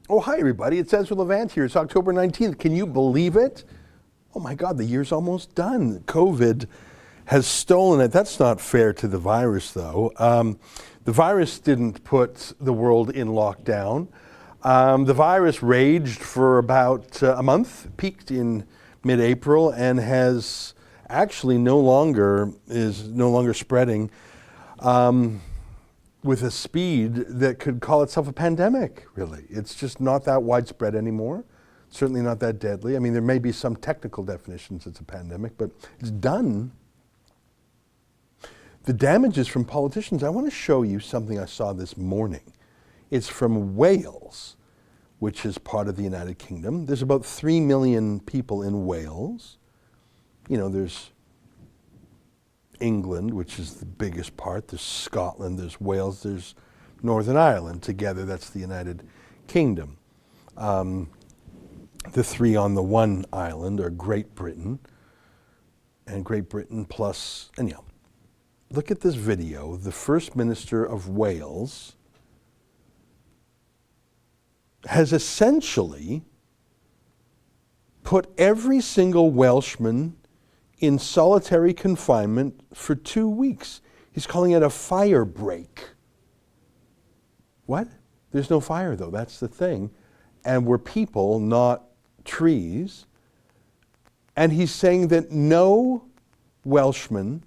Oh, hi, everybody. It's Ezra Levant here. It's October 19th. Can you believe it? Oh, my God, the year's almost done. COVID has stolen it. That's not fair to the virus, though. The virus didn't put the world in lockdown. The virus raged for about a month, peaked in mid-April, and has actually is no longer spreading with a speed that could call itself a pandemic, really. It's just not that widespread anymore. Certainly not that deadly. I mean, there may be some technical definitions it's a pandemic, but it's done. The damages from politicians, I want to show you something I saw this morning. It's from Wales, which is part of the United Kingdom. There's about 3 million people in Wales. You know, there's England, which is the biggest part. There's Scotland, there's Wales, there's Northern Ireland. Together, that's the United Kingdom. The three on the one island are Great Britain, and Great Britain plus, anyhow. Look at this video. The First Minister of Wales has essentially put every single Welshman in solitary confinement for 2 weeks. He's calling it a fire break. What? There's no fire, though. That's the thing. And we're people, not trees. And he's saying that no Welshman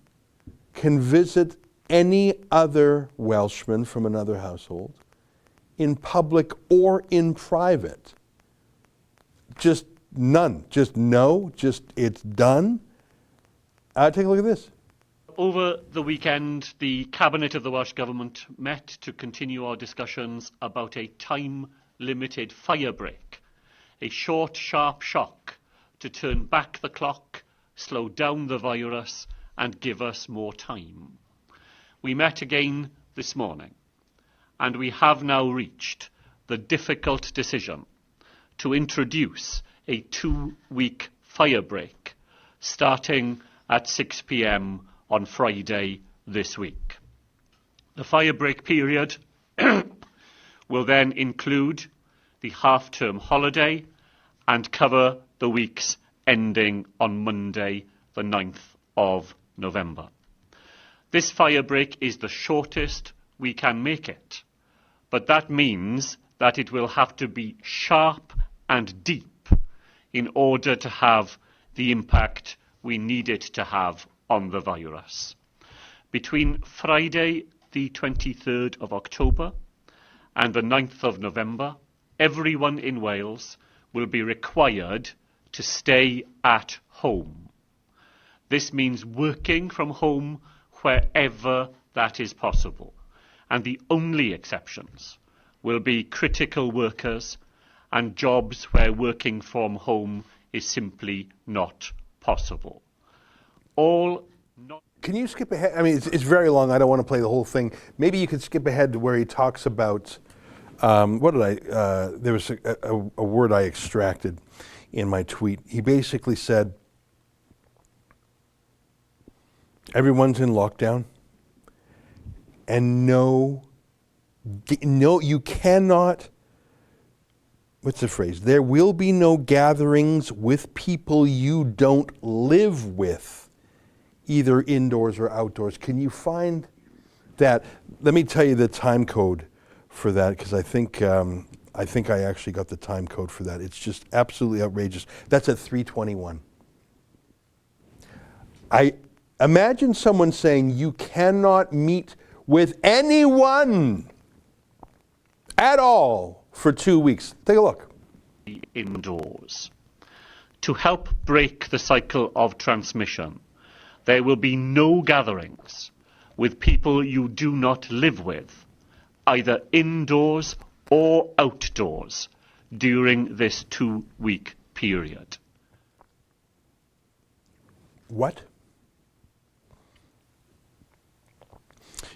can visit any other Welshman from another household in public or in private. Just none. Just no. Just it's done. Take a look at this. Over the weekend, the Cabinet of the Welsh Government met to continue our discussions about a time-limited fire break, a short, sharp shock to turn back the clock, slow down the virus, and give us more time. We met again this morning, and we have now reached the difficult decision to introduce a 2-week fire break starting at 6 p.m. on Friday this week. The fire break period will then include the half-term holiday and cover the weeks ending on Monday, the 9th of November. This fire break is the shortest we can make it, but that means that it will have to be sharp and deep in order to have the impact we need it to have on the virus. Between Friday, the 23rd of October and the 9th of November, everyone in Wales will be required to stay at home. This means working from home wherever that is possible, and the only exceptions will be critical workers and jobs where working from home is simply not possible. Can you skip ahead? I mean, it's very long. I don't want to play the whole thing. Maybe you could skip ahead to where he talks about, there was a word I extracted in my tweet. He basically said, everyone's in lockdown, and no, you cannot, what's the phrase? There will be no gatherings with people you don't live with, either indoors or outdoors. Can you find that? Let me tell you the time code for that, because I think I actually got the time code for that. It's just absolutely outrageous. That's at 3:21. I imagine someone saying you cannot meet with anyone at all for 2 weeks. Take a look. Indoors. To help break the cycle of transmission, there will be no gatherings with people you do not live with, either indoors or outdoors, during this 2-week period. What?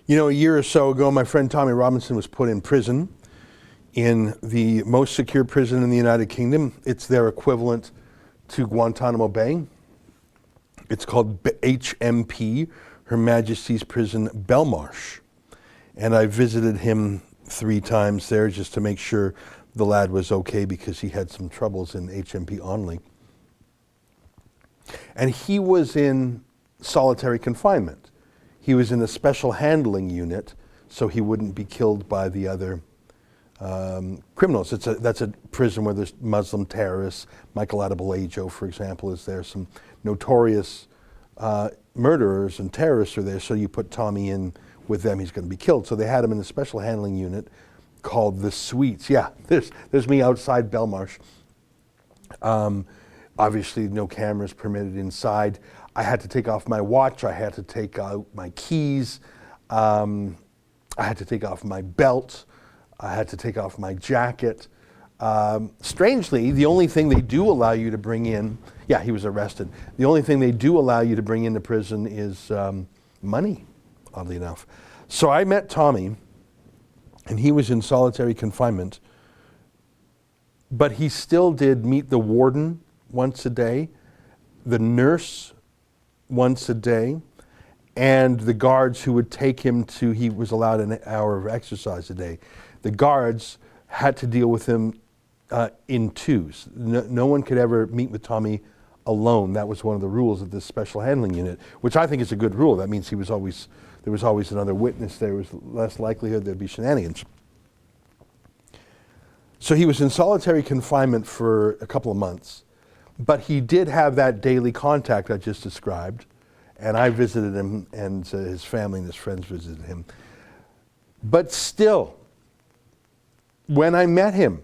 You know, a year or so ago, my friend Tommy Robinson was put in prison, in the most secure prison in the United Kingdom. It's their equivalent to Guantanamo Bay. It's called HMP, Her Majesty's Prison Belmarsh. And I visited him 3 times there just to make sure the lad was okay because he had some troubles in HMP Onley. And he was in solitary confinement. He was in a special handling unit so he wouldn't be killed by the other criminals. That's a prison where there's Muslim terrorists. Michael Adeboyejo, for example, is there. Some notorious murderers and terrorists are there, so you put Tommy in with them, he's going to be killed. So they had him in a special handling unit called the Suites. Yeah, there's me outside Belmarsh. Obviously, no cameras permitted inside. I had to take off my watch. I had to take out my keys. I had to take off my belt. I had to take off my jacket. Strangely, the only thing they do allow you to bring in, yeah, he was arrested. The only thing they do allow you to bring into prison is money, oddly enough. So I met Tommy, and he was in solitary confinement, but he still did meet the warden once a day, the nurse once a day, and the guards who would take him to, he was allowed an hour of exercise a day. The guards had to deal with him in twos. No one could ever meet with Tommy alone. That was one of the rules of this special handling unit, which I think is a good rule. That means there was always another witness. There was less likelihood there'd be shenanigans. So he was in solitary confinement for a couple of months, but he did have that daily contact I just described, and I visited him, and his family and his friends visited him. But still, when I met him,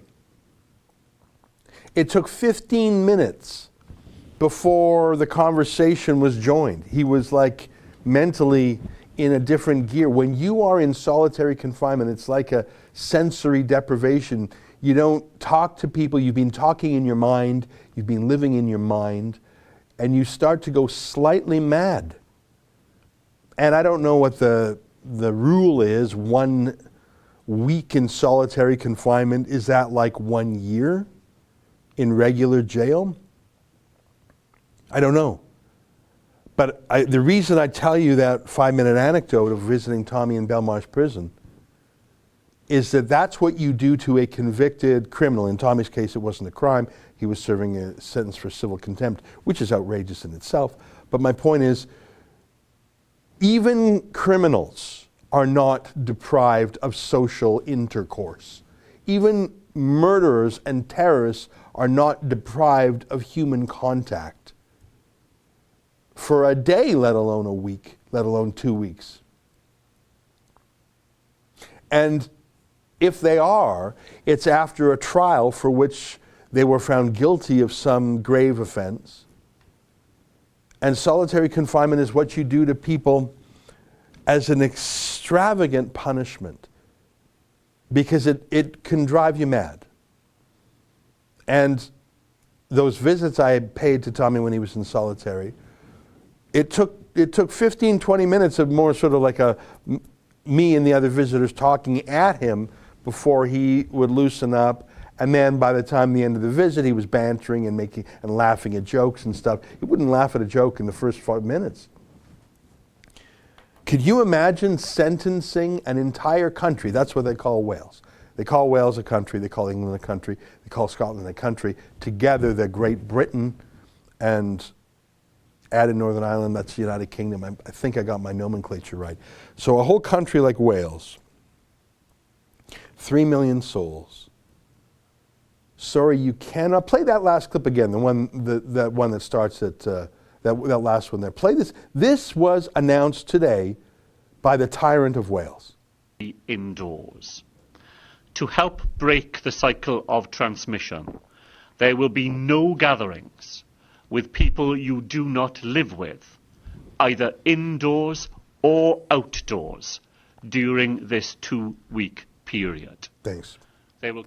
it took 15 minutes before the conversation was joined. He was like mentally in a different gear. When you are in solitary confinement, it's like a sensory deprivation. You don't talk to people, you've been talking in your mind, you've been living in your mind, and you start to go slightly mad. And I don't know what the rule is, 1 week in solitary confinement. Is that like 1 year in regular jail? I don't know. But the reason I tell you that 5-minute anecdote of visiting Tommy in Belmarsh prison is that that's what you do to a convicted criminal. In Tommy's case, it wasn't a crime. He was serving a sentence for civil contempt, which is outrageous in itself. But my point is, even criminals are not deprived of social intercourse. Even murderers and terrorists are not deprived of human contact for a day, let alone a week, let alone 2 weeks. And if they are, it's after a trial for which they were found guilty of some grave offense. And solitary confinement is what you do to people as an extravagant punishment, because it can drive you mad. And those visits I paid to Tommy when he was in solitary, it took 15, 20 minutes of more sort of like me and the other visitors talking at him before he would loosen up. And then by the time the end of the visit, he was bantering and making and laughing at jokes and stuff. He wouldn't laugh at a joke in the first 5 minutes. Could you imagine sentencing an entire country? That's what they call Wales. They call Wales a country, they call England a country, they call Scotland a country. Together they're Great Britain, and add in Northern Ireland, that's the United Kingdom. I think I got my nomenclature right. So a whole country like Wales, 3 million souls. Sorry, you cannot play that last clip again. The one that starts at that last one there. Play this. This was announced today by the tyrant of Wales. Indoors. To help break the cycle of transmission, there will be no gatherings with people you do not live with, either indoors or outdoors, during this 2-week period. Thanks. They will.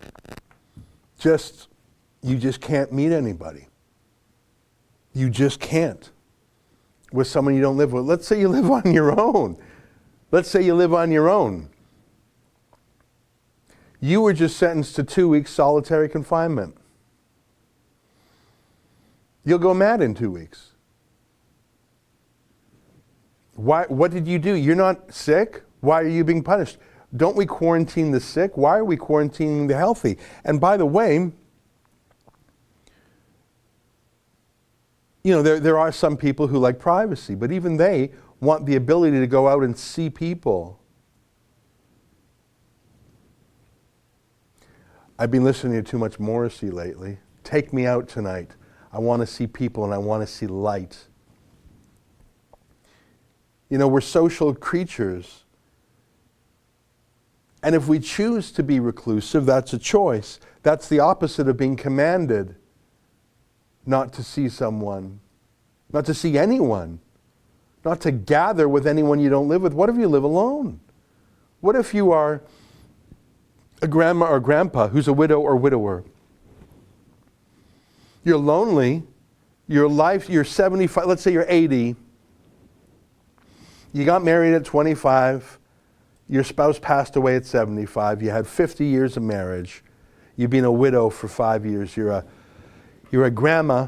You just can't meet anybody. You just can't with someone you don't live with. Let's say you live on your own. Let's say you live on your own. You were just sentenced to 2 weeks solitary confinement. You'll go mad in 2 weeks. Why? What did you do? You're not sick? Why are you being punished? Don't we quarantine the sick? Why are we quarantining the healthy? And by the way, there are some people who like privacy, but even they want the ability to go out and see people. I've been listening to too much Morrissey lately. Take me out tonight. I want to see people and I want to see light. We're social creatures. And if we choose to be reclusive, that's a choice. That's the opposite of being commanded not to see someone, not to see anyone, not to gather with anyone you don't live with. What if you live alone? What if you are a grandma or grandpa who's a widow or widower? You're lonely, you're 75, let's say you're 80, you got married at 25, your spouse passed away at 75, you had 50 years of marriage, you've been a widow for 5 years, you're a grandma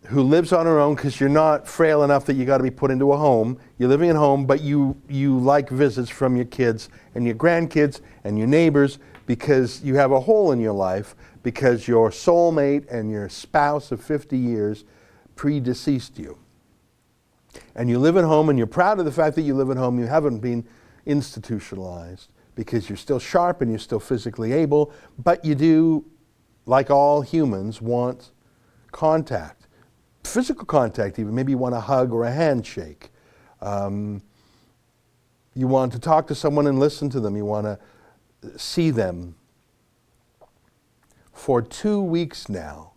who lives on her own because you're not frail enough that you got to be put into a home. You're living at home, but you like visits from your kids and your grandkids and your neighbors because you have a hole in your life because your soulmate and your spouse of 50 years predeceased you. And you live at home and you're proud of the fact that you live at home. You haven't been institutionalized because you're still sharp and you're still physically able, but you do, like all humans, want contact. Physical contact even. Maybe you want a hug or a handshake. You want to talk to someone and listen to them. You want to see them. For 2 weeks now,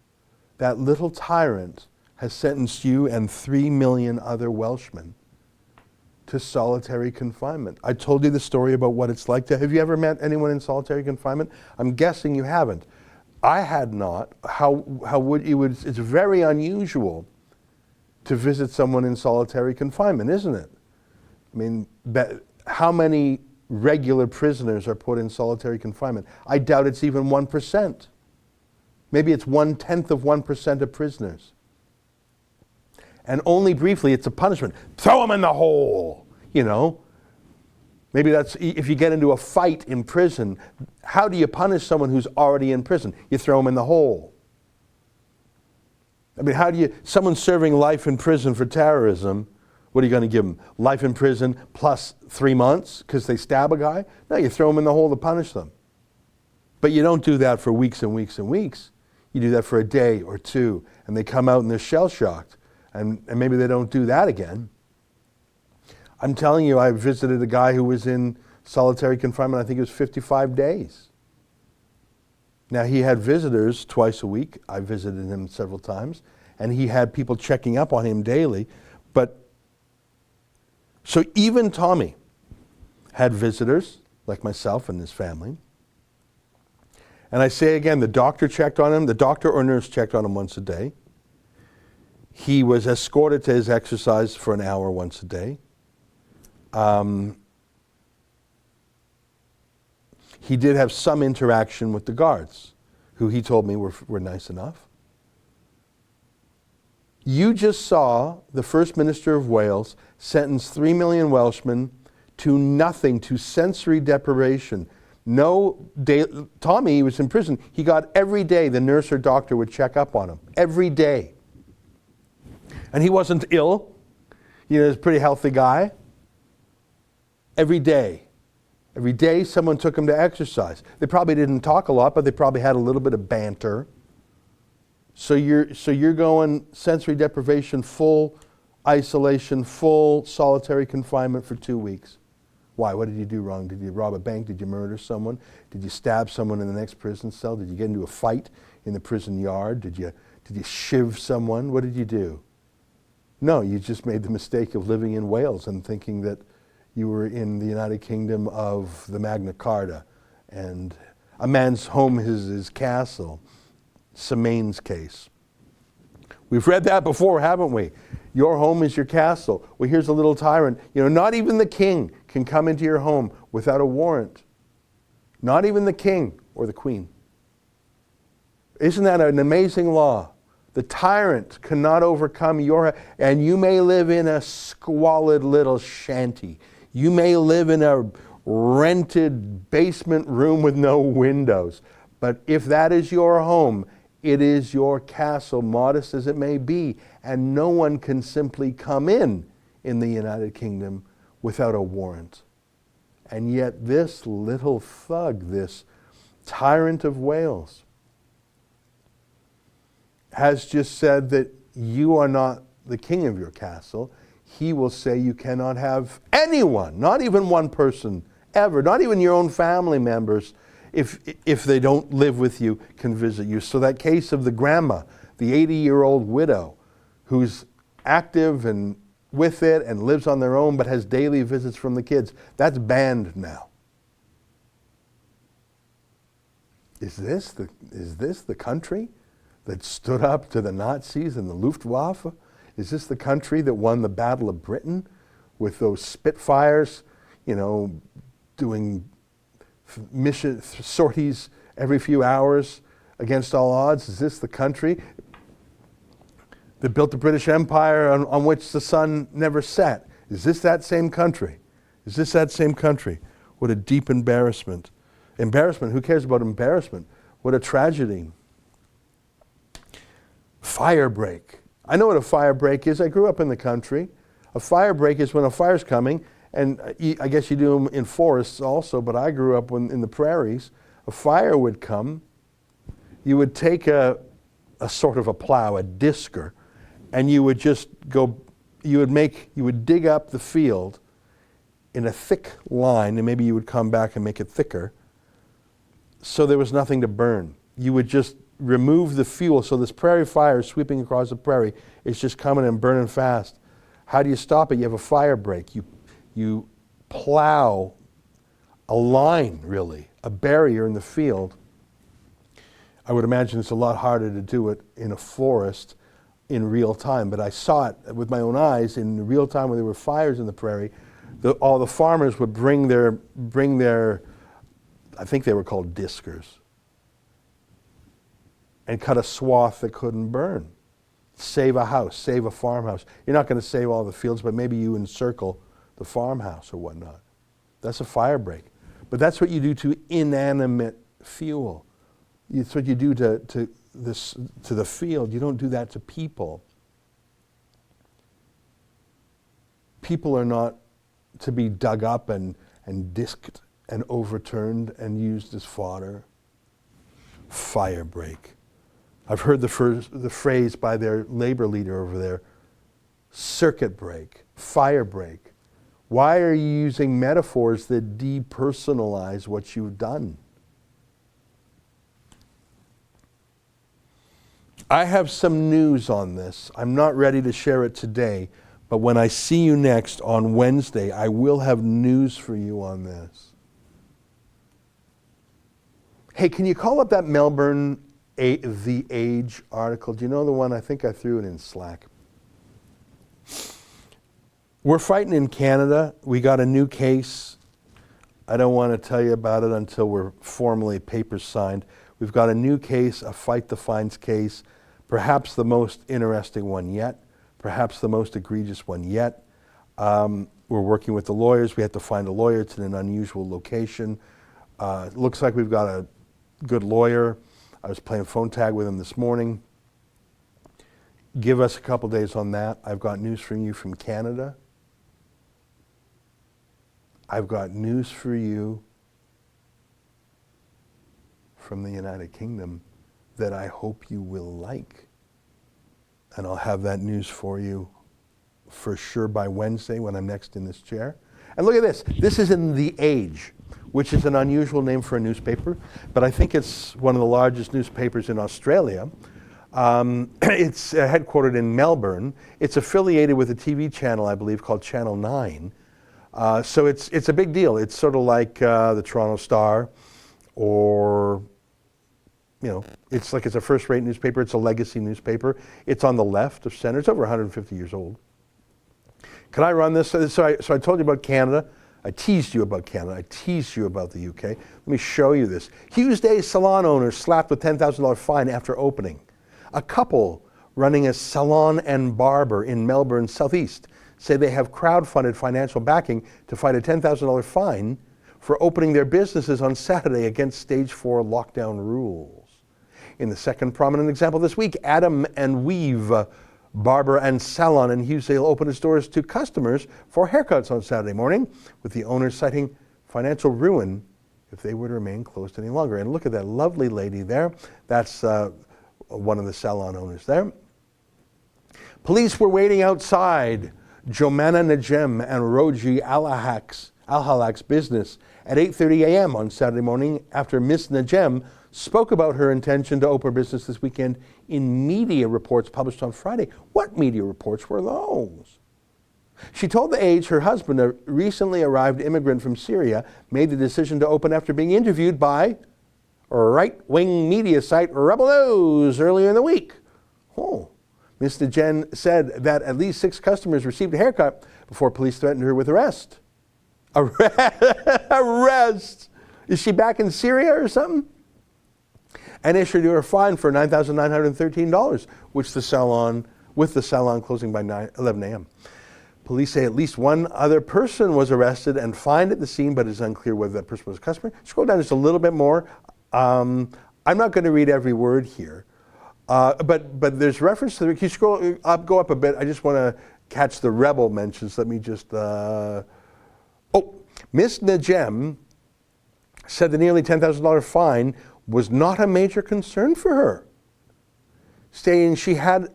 that little tyrant has sentenced you and 3 million other Welshmen to solitary confinement. I told you the story about what it's like to... Have you ever met anyone in solitary confinement? I'm guessing you haven't. I had not. It's very unusual to visit someone in solitary confinement, isn't it? I mean, how many regular prisoners are put in solitary confinement? I doubt it's even 1%. Maybe it's 1/10 of 1% of prisoners. And only briefly, it's a punishment. Throw them in the hole, Maybe that's, if you get into a fight in prison, how do you punish someone who's already in prison? You throw them in the hole. I mean, someone serving life in prison for terrorism, what are you going to give them? Life in prison plus 3 months because they stab a guy? No, you throw them in the hole to punish them. But you don't do that for weeks and weeks and weeks. You do that for a day or two, and they come out and they're shell-shocked, and maybe they don't do that again. I'm telling you, I visited a guy who was in solitary confinement, I think it was 55 days. Now, he had visitors twice a week. I visited him several times, and he had people checking up on him daily. So even Tommy had visitors, like myself and his family. And I say again, the doctor checked on him. The doctor or nurse checked on him once a day. He was escorted to his exercise for an hour once a day. He did have some interaction with the guards, who he told me were nice enough. You just saw the First Minister of Wales sentence 3 million Welshmen to nothing, to sensory deprivation. Tommy was in prison. He got every day the nurse or doctor would check up on him. Every day. And he wasn't ill. He was a pretty healthy guy. Every day. Every day someone took him to exercise. They probably didn't talk a lot, but they probably had a little bit of banter. So you're going sensory deprivation, full isolation, full solitary confinement for 2 weeks. Why? What did you do wrong? Did you rob a bank? Did you murder someone? Did you stab someone in the next prison cell? Did you get into a fight in the prison yard? Did you shiv someone? What did you do? No, you just made the mistake of living in Wales and thinking that you were in the United Kingdom of the Magna Carta, and a man's home is his castle. Semane's case. We've read that before, haven't we? Your home is your castle. Well, here's a little tyrant. Not even the king can come into your home without a warrant. Not even the king or the queen. Isn't that an amazing law? The tyrant cannot overcome and you may live in a squalid little shanty. You may live in a rented basement room with no windows. But if that is your home, it is your castle, modest as it may be, and no one can simply come in the United Kingdom without a warrant. And yet this little thug, this tyrant of Wales, has just said that you are not the king of your castle. He will say you cannot have anyone, not even one person ever, not even your own family members, if they don't live with you, can visit you. So that case of the grandma, the 80-year-old widow, who's active and with it and lives on their own but has daily visits from the kids, that's banned now. Is this the country that stood up to the Nazis and the Luftwaffe? Is this the country that won the Battle of Britain with those Spitfires, doing mission sorties every few hours against all odds? Is this the country that built the British Empire on which the sun never set? Is this that same country? Is this that same country? What a deep embarrassment. Embarrassment, who cares about embarrassment? What a tragedy. Fire break. I know what a fire break is. I grew up in the country. A fire break is when a fire's coming, and I guess you do them in forests also, but I grew up in the prairies. A fire would come. You would take a sort of a plow, a disker, and you would just go, you would dig up the field in a thick line, and maybe you would come back and make it thicker, so there was nothing to burn. You would just remove the fuel. So this prairie fire sweeping across the prairie, it's just coming and burning fast. How do you stop it? You have a fire break. You plow a line, really, a barrier in the field. I would imagine it's a lot harder to do it in a forest in real time, but I saw it with my own eyes in real time when there were fires in the prairie. All the farmers would bring their, I think they were called diskers, and cut a swath that couldn't burn. Save a house, save a farmhouse. You're not going to save all the fields, but maybe you encircle the farmhouse or whatnot. That's a fire break. But that's what you do to inanimate fuel. It's what you do to the field. You don't do that to people. People are not to be dug up and disked and overturned and used as fodder. Fire break. I've heard the phrase by their labor leader over there, circuit break, fire break. Why are you using metaphors that depersonalize what you've done? I have some news on this. I'm not ready to share it today, but when I see you next on Wednesday, I will have news for you on this. Hey, can you call up that Melbourne The Age article? Do you know the one? I think I threw it in Slack. We're fighting in Canada. We got a new case. I don't want to tell you about it until we're formally papers signed. We've got a new case, a Fight the Fines case, perhaps the most interesting one yet, perhaps the most egregious one yet. We're working with the lawyers. We had to find a lawyer. It's in an unusual location. It looks like we've got a good lawyer. I was playing phone tag with him this morning. Give us a couple days on that. I've got news from you from Canada. I've got news for you from the United Kingdom that I hope you will like. And I'll have that news for you for sure by Wednesday when I'm next in this chair. And look at this. This is in The Age, which is an unusual name for a newspaper, but I think it's one of the largest newspapers in Australia. It's headquartered in Melbourne. It's affiliated with a TV channel, I believe, called Channel 9. So it's a big deal. It's sort of like the Toronto Star, or, it's like it's a first-rate newspaper. It's a legacy newspaper. It's on the left of center. It's over 150 years old. Can I run this? So I told you about Canada. I teased you about Canada. I teased you about the UK. Let me show you this. Hughes Day salon owner slapped with $10,000 fine after opening. A couple running a salon and barber in Melbourne's southeast say they have crowdfunded financial backing to fight a $10,000 fine for opening their businesses on Saturday against stage 4 lockdown rules. In the second prominent example this week, Adam and Weave Barber and Salon in Hughesdale opened its doors to customers for haircuts on Saturday morning, with the owners citing financial ruin if they were to remain closed any longer. And look at that lovely lady there. That's one of the salon owners there. Police were waiting outside Jomana Najem and Roji Alhalak's business at 8:30 a.m. on Saturday morning after Miss Najem spoke about her intention to open her business this weekend in media reports published on Friday. What media reports were those? She told The Age her husband, a recently arrived immigrant from Syria, made the decision to open after being interviewed by right-wing media site Rebel News earlier in the week. Oh. Mr. Jen said that at least 6 customers received a haircut before police threatened her with arrest. Arrest! Is she back in Syria or something? And issued her a fine for $9,913, with the salon closing by 11 a.m. Police say at least one other person was arrested and fined at the scene, but it's unclear whether that person was a customer. Scroll down just a little bit more. I'm not going to read every word here, but there's reference to the. Can you scroll up, go up a bit? I just want to catch the rebel mentions. Let me just. Miss Najem said the nearly $10,000 fine was not a major concern for her, stating she had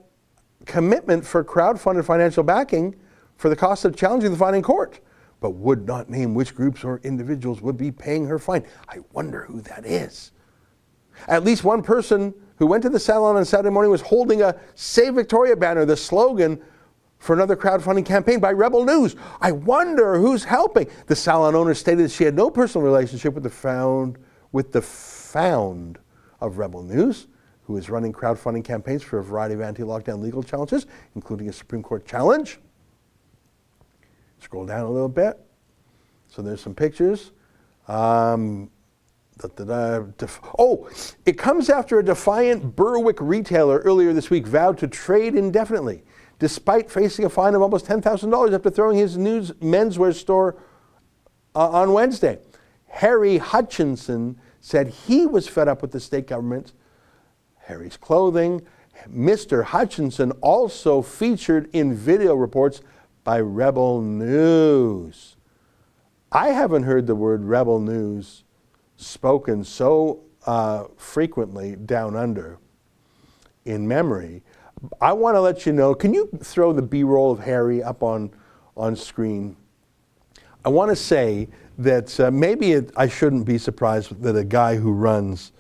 commitment for crowdfunded financial backing for the cost of challenging the fine in court, but would not name which groups or individuals would be paying her fine. I wonder who that is. At least one person who went to the salon on Saturday morning was holding a Save Victoria banner, the slogan for another crowdfunding campaign by Rebel News. I wonder who's helping. The salon owner stated that she had no personal relationship with the found of Rebel News, who is running crowdfunding campaigns for a variety of anti-lockdown legal challenges, including a Supreme Court challenge. Scroll down a little bit. So there's some pictures. It comes after a Defiant Berwick retailer earlier this week vowed to trade indefinitely, despite facing a fine of almost $10,000 after throwing his news menswear store on Wednesday. Harry Hutchinson said he was fed up with the state government, Harry's clothing. Mr. Hutchinson also featured in video reports by Rebel News. I haven't heard the word Rebel News spoken so frequently down under in memory. I want to let you know, can you throw the B-roll of Harry up on screen? I want to say that I shouldn't be surprised that a guy who runs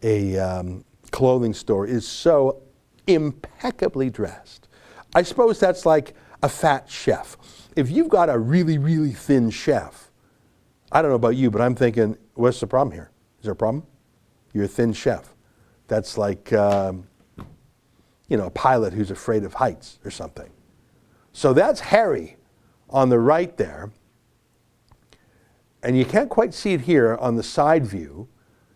a clothing store is so impeccably dressed. I suppose that's like a fat chef. If you've got a really, really thin chef, I don't know about you, but I'm thinking, what's the problem here? Is there a problem? You're a thin chef. That's like, a pilot who's afraid of heights or something. So that's Harry on the right there. And you can't quite see it here on the side view.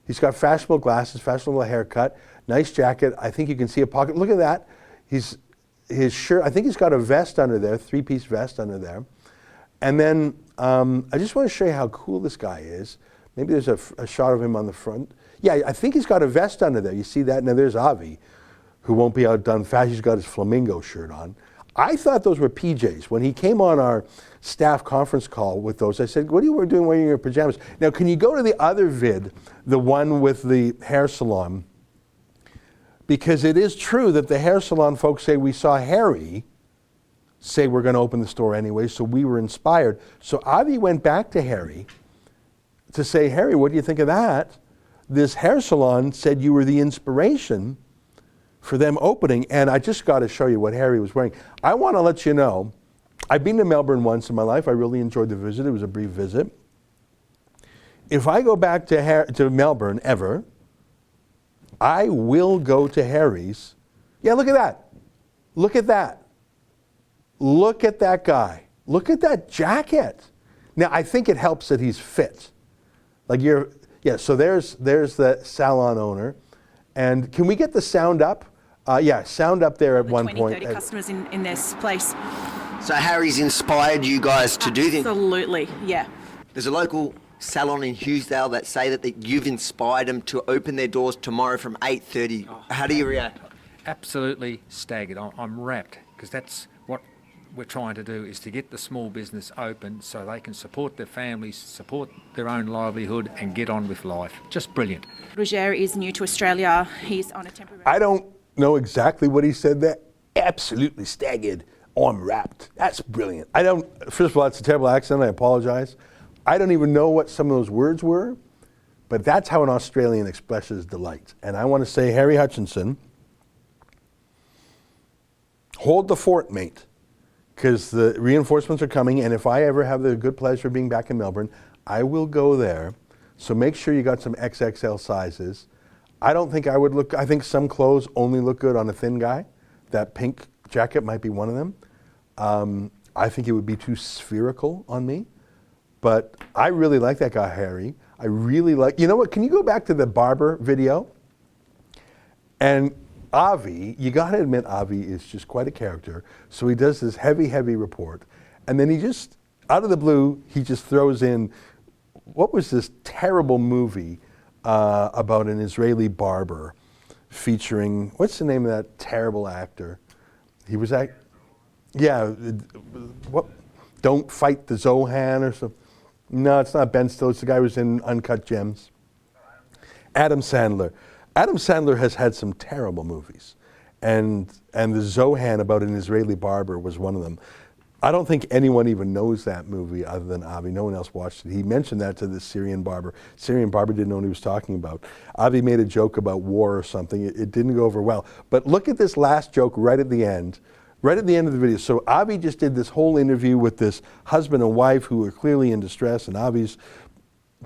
He's got fashionable glasses, fashionable haircut, nice jacket. I think you can see a pocket. Look at that. His shirt, I think he's got a vest under there, 3-piece vest under there. And then I just want to show you how cool this guy is. Maybe there's a shot of him on the front. Yeah, I think he's got a vest under there. You see that? Now there's Avi, who won't be outdone fast. He's got his flamingo shirt on. I thought those were PJs. When he came on our staff conference call with those, I said, what are you doing wearing your pajamas? Now, can you go to the other vid, the one with the hair salon? Because it is true that the hair salon folks say, we saw Harry say we're going to open the store anyway, so we were inspired. So Avi went back to Harry to say, Harry, what do you think of that? This hair salon said you were the inspiration for them opening, and I just got to show you what Harry was wearing. I want to let you know, I've been to Melbourne once in my life. I really enjoyed the visit. It was a brief visit. If I go back to Melbourne ever, I will go to Harry's. Yeah, look at that. Look at that. Look at that guy. Look at that jacket. Now, I think it helps that he's fit. So there's the salon owner. And can we get the sound up? Sound up there at one point. 30 customers in this place. So Harry's inspired you guys to do this? Absolutely, yeah. There's a local salon in Hughesdale that say that you've inspired them to open their doors tomorrow from 8:30. How do you react? Absolutely staggered. I'm rapt, because that's what we're trying to do, is to get the small business open so they can support their families, support their own livelihood and get on with life. Just brilliant. Roger is new to Australia. He's on a temporary... I don't know exactly what he said there. Absolutely staggered. Oh, I'm wrapped. That's brilliant. First of all, it's a terrible accent. I apologize. I don't even know what some of those words were, but that's how an Australian expresses delight. And I want to say, Harry Hutchinson, hold the fort, mate, because the reinforcements are coming, and if I ever have the good pleasure of being back in Melbourne, I will go there. So make sure you got some XXL sizes. I don't think I would look, I think some clothes only look good on a thin guy. That pink jacket might be one of them. I think it would be too spherical on me. But I really like that guy, Harry. I really like, you know what, can you go back to the barber video? And Avi, you gotta admit Avi is just quite a character. So he does this heavy, heavy report. And then he just, out of the blue, he just throws in, what was this terrible movie about an Israeli barber featuring, what's the name of that terrible actor? He was what? Don't Fight the Zohan or something. No, it's not Ben Stiller. It's the guy who was in Uncut Gems. Adam Sandler. Adam Sandler has had some terrible movies. And the Zohan about an Israeli barber was one of them. I don't think anyone even knows that movie other than Avi. No one else watched it. He mentioned that to the Syrian barber. Syrian barber didn't know what he was talking about. Avi made a joke about war or something. It didn't go over well. But look at this last joke right at the end of the video. So Avi just did this whole interview with this husband and wife who are clearly in distress, and Avi's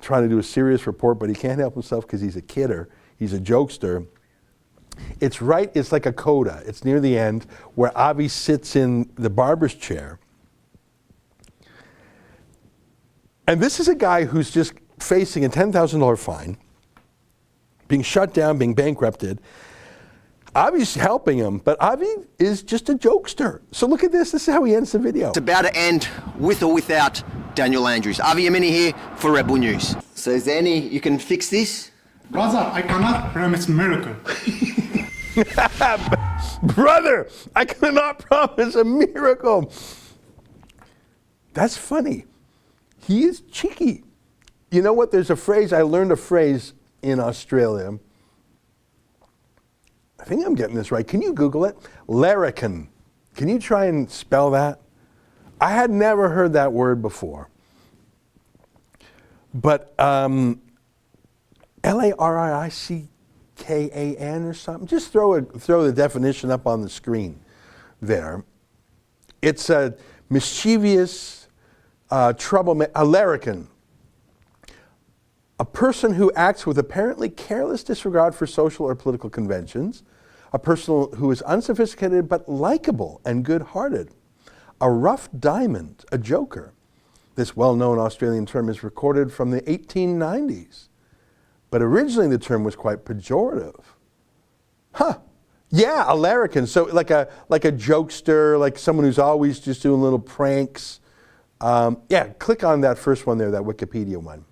trying to do a serious report, but he can't help himself because he's a kidder. He's a jokester. It's like a coda. It's near the end where Avi sits in the barber's chair. And this is a guy who's just facing a $10,000 fine, being shut down, being bankrupted. Avi's helping him, but Avi is just a jokester. So look at this. This is how he ends the video. It's about to end with or without Daniel Andrews. Avi Yemeni here for Rebel News. So is there any, you can fix this? Brother, I cannot promise miracle. Brother, I cannot promise a miracle. That's funny. He is cheeky. You know what? There's a phrase, I learned a phrase in Australia. I think I'm getting this right. Can you Google it? Larrikin. Can you try and spell that? I had never heard that word before. But Larrikin or something. Just throw the definition up on the screen there. It's a mischievous troublemaker, a larrikin. A person who acts with apparently careless disregard for social or political conventions. A person who is unsophisticated but likable and good-hearted. A rough diamond, a joker. This well-known Australian term is recorded from the 1890s. But originally the term was quite pejorative. Huh. Yeah, a larrikin. So like a jokester, like someone who's always just doing little pranks. Yeah, click on that first one there, that Wikipedia one.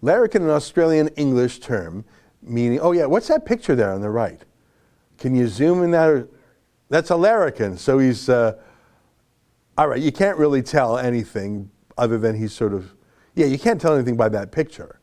Larrikin, an Australian English term, meaning, oh yeah, what's that picture there on the right? Can you zoom in that? That's a larrikin. So he's, all right, you can't really tell anything other than he's sort of, yeah, you can't tell anything by that picture.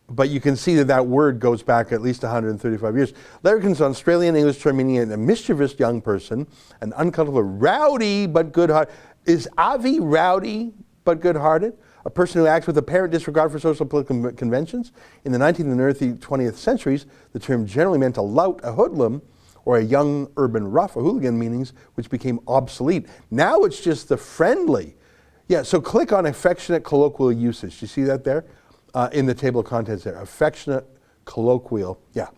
But you can see that word goes back at least 135 years. Larrikin's an Australian English term meaning a mischievous young person, an uncomfortable, rowdy but good-hearted. Is Avi rowdy but good-hearted? A person who acts with apparent disregard for social political conventions. In the 19th and early 20th centuries, the term generally meant a lout, a hoodlum, or a young urban rough, or hooligan meanings, which became obsolete. Now it's just the friendly. Yeah, so click on affectionate colloquial usage. Do you see that there? In the table of contents there. Affectionate colloquial, yeah.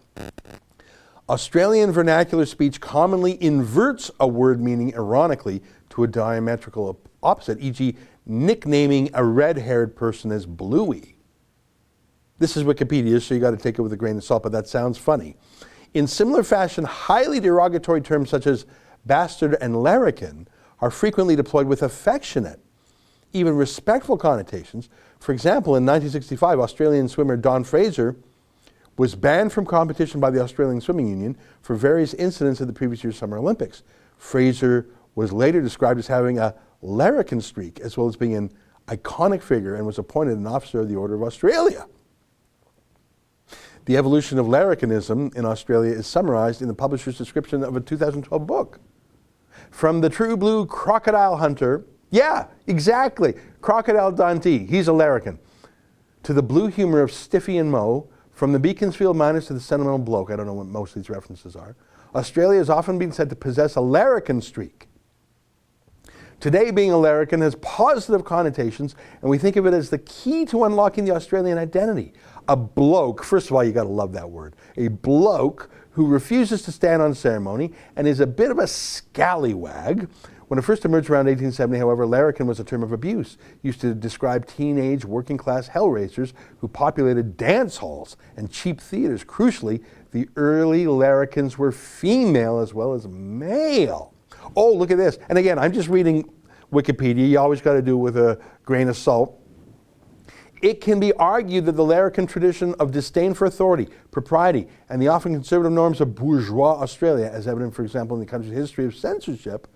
Australian vernacular speech commonly inverts a word meaning ironically to a diametrical opposite, e.g. nicknaming a red-haired person as Bluey. This is Wikipedia, so you got to take it with a grain of salt, but that sounds funny. In similar fashion, highly derogatory terms such as bastard and larrikin are frequently deployed with affectionate even respectful connotations. For example, in 1965, Australian swimmer Don Fraser was banned from competition by the Australian Swimming Union for various incidents at the previous year's Summer Olympics. Fraser was later described as having a larrikin streak, as well as being an iconic figure, and was appointed an officer of the Order of Australia. The evolution of larrikinism in Australia is summarized in the publisher's description of a 2012 book. From the true blue crocodile hunter, yeah, exactly, Crocodile Dundee, he's a larrikin, to the blue humor of Stiffy and Moe, from the Beaconsfield miners to the sentimental bloke, I don't know what most of these references are, Australia has often been said to possess a larrikin streak. Today, being a larrikin has positive connotations, and we think of it as the key to unlocking the Australian identity. A bloke, first of all, you got to love that word, a bloke who refuses to stand on ceremony and is a bit of a scallywag. When it first emerged around 1870, however, larrikin was a term of abuse, used to describe teenage working-class hellraisers who populated dance halls and cheap theaters. Crucially, the early larrikins were female as well as male. Oh, look at this. And again, I'm just reading Wikipedia. You always got to do it with a grain of salt. It can be argued that the larrikin tradition of disdain for authority, propriety, and the often conservative norms of bourgeois Australia, as evident, for example, in the country's history of censorship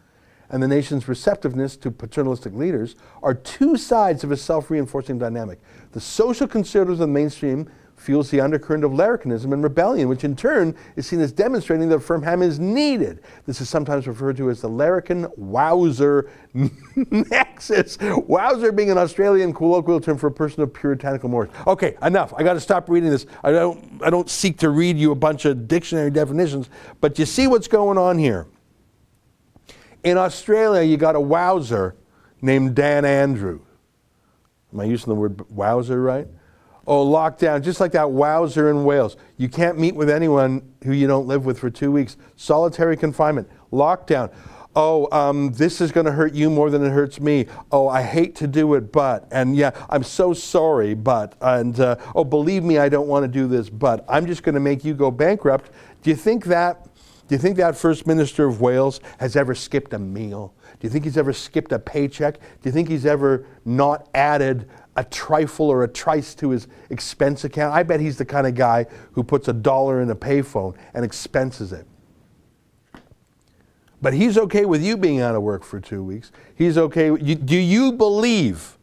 and the nation's receptiveness to paternalistic leaders, are two sides of a self-reinforcing dynamic. The social conservatives of the mainstream fuels the undercurrent of larrikinism and rebellion, which in turn is seen as demonstrating that firm hand is needed. This is sometimes referred to as the larrikin-wowser nexus. Wowser being an Australian colloquial term for a person of puritanical morals. Okay, enough. I got to stop reading this. I don't seek to read you a bunch of dictionary definitions, but you see what's going on here. In Australia, you got a wowser named Dan Andrew. Am I using the word wowser right? Oh, lockdown, just like that wowser in Wales. You can't meet with anyone who you don't live with for 2 weeks. Solitary confinement, lockdown. Oh, this is going to hurt you more than it hurts me. Oh, I hate to do it, but, and yeah, I'm so sorry, but, and oh, believe me, I don't want to do this, but I'm just going to make you go bankrupt. Do you think that First Minister of Wales has ever skipped a meal? Do you think he's ever skipped a paycheck? Do you think he's ever not added a trifle or a trice to his expense account? I bet he's the kind of guy who puts $1 in a payphone and expenses it. But he's okay with you being out of work for 2 weeks. He's okay with you. Do you believe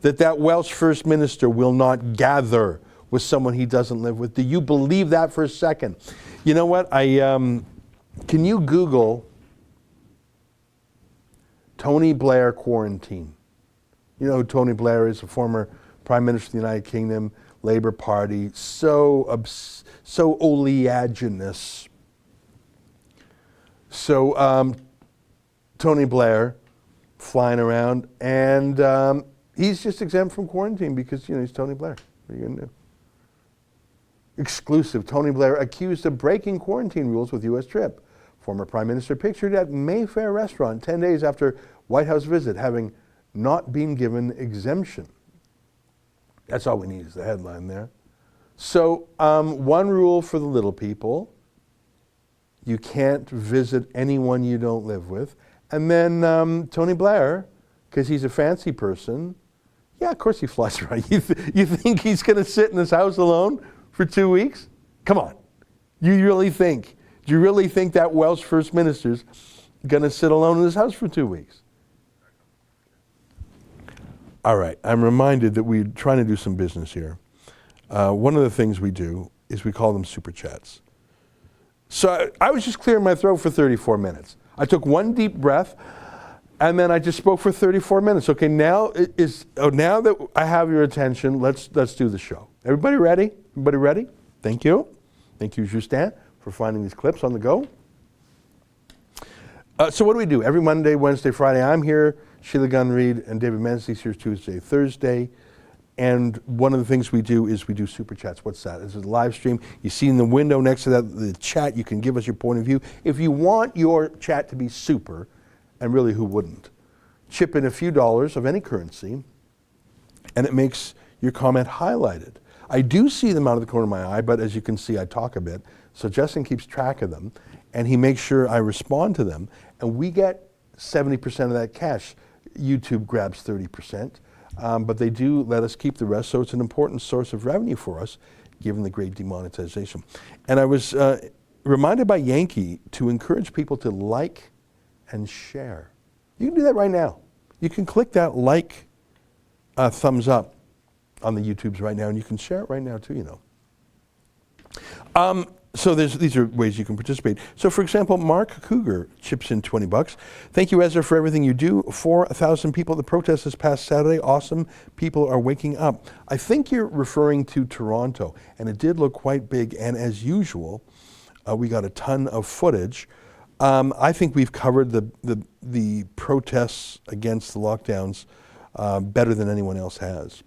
that Welsh First Minister will not gather with someone he doesn't live with? Do you believe that for a second? You know what? Can you Google Tony Blair quarantine? You know who Tony Blair is, a former Prime Minister of the United Kingdom, Labour Party, so oleaginous. So Tony Blair flying around, and he's just exempt from quarantine because, you know, he's Tony Blair. What are you going to do? Exclusive, Tony Blair accused of breaking quarantine rules with U.S. trip. Former Prime Minister pictured at Mayfair restaurant 10 days after White House visit, having not been given exemption. That's all we need is the headline there. So one rule for the little people: you can't visit anyone you don't live with. And then Tony Blair, because he's a fancy person, yeah, of course he flies around. You think he's going to sit in his house alone for 2 weeks? Come on. Do you really think that Welsh First Minister's going to sit alone in his house for 2 weeks? All right, I'm reminded that we're trying to do some business here. One of the things we do is we call them super chats. So I was just clearing my throat for 34 minutes. I took one deep breath, and then I just spoke for 34 minutes. Okay, now that I have your attention, let's do the show. Everybody ready? Everybody ready? Thank you. Thank you, Justin, for finding these clips on the go. So what do? Every Monday, Wednesday, Friday, I'm here. Sheila Gunn-Reid and David Menzies here Tuesday, Thursday. And one of the things we do is we do super chats. What's that? This is a live stream. You see in the window next to that, the chat, you can give us your point of view. If you want your chat to be super, and really who wouldn't, chip in a few dollars of any currency, and it makes your comment highlighted. I do see them out of the corner of my eye, but as you can see, I talk a bit. So Justin keeps track of them, and he makes sure I respond to them, and we get 70% of that cash. YouTube grabs 30%, but they do let us keep the rest, so it's an important source of revenue for us, given the great demonetization. And I was reminded by Yankee to encourage people to like and share. You can do that right now. You can click that like thumbs up on the YouTubes right now, and you can share it right now too, you know. So these are ways you can participate. So for example, Mark Cougar chips in $20. Thank you, Ezra, for everything you do. 4,000 people at the protest this past Saturday. Awesome. People are waking up. I think you're referring to Toronto, and it did look quite big, and as usual, we got a ton of footage. I think we've covered the protests against the lockdowns better than anyone else has.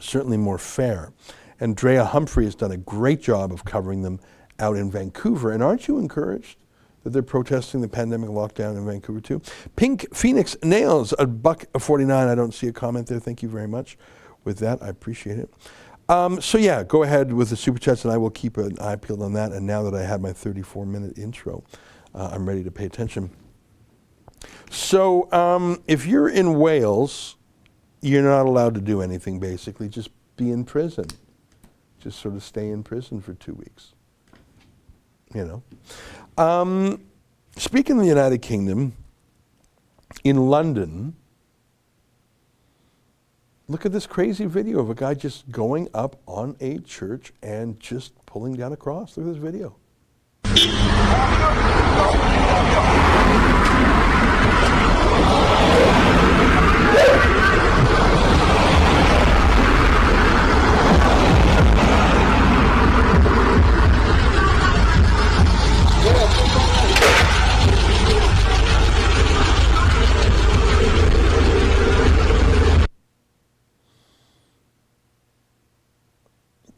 Certainly more fair. And Drea Humphrey has done a great job of covering them out in Vancouver. And aren't you encouraged that they're protesting the pandemic lockdown in Vancouver too? Pink Phoenix Nails, $1.49. I don't see a comment there. Thank you very much. With that, I appreciate it. So yeah, go ahead with the super chats, and I will keep an eye peeled on that. And now that I had my 34-minute intro, I'm ready to pay attention. So if you're in Wales, you're not allowed to do anything, basically. Just be in prison. Just sort of stay in prison for 2 weeks. You know. Speaking of the United Kingdom, in London, look at this crazy video of a guy just going up on a church and just pulling down a cross. Look at this video.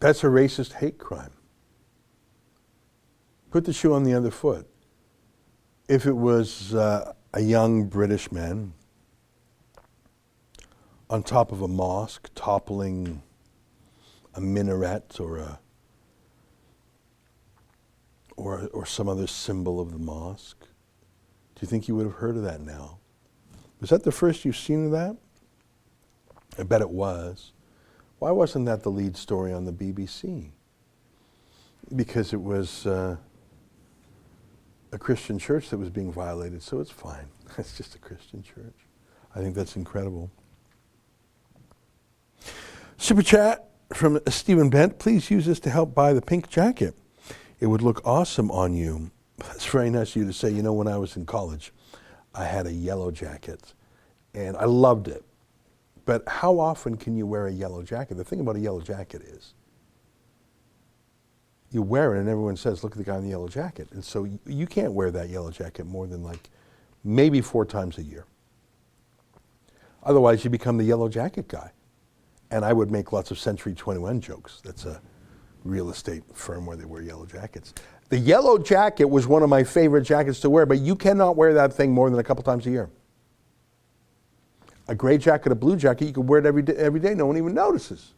That's a racist hate crime. Put the shoe on the other foot. If it was a young British man on top of a mosque toppling a minaret or some other symbol of the mosque, do you think you would have heard of that now? Was that the first you've seen of that? I bet it was. Why wasn't that the lead story on the BBC? Because it was a Christian church that was being violated, so it's fine. It's just a Christian church. I think that's incredible. Super chat from Stephen Bent. Please use this to help buy the pink jacket. It would look awesome on you. That's very nice of you to say. You know, when I was in college, I had a yellow jacket, and I loved it. But how often can you wear a yellow jacket? The thing about a yellow jacket is you wear it and everyone says, look at the guy in the yellow jacket. And so you can't wear that yellow jacket more than like maybe 4 times a year. Otherwise you become the yellow jacket guy. And I would make lots of Century 21 jokes. That's a real estate firm where they wear yellow jackets. The yellow jacket was one of my favorite jackets to wear, but you cannot wear that thing more than a couple times a year. A gray jacket, a blue jacket, you can wear it every day. No one even notices.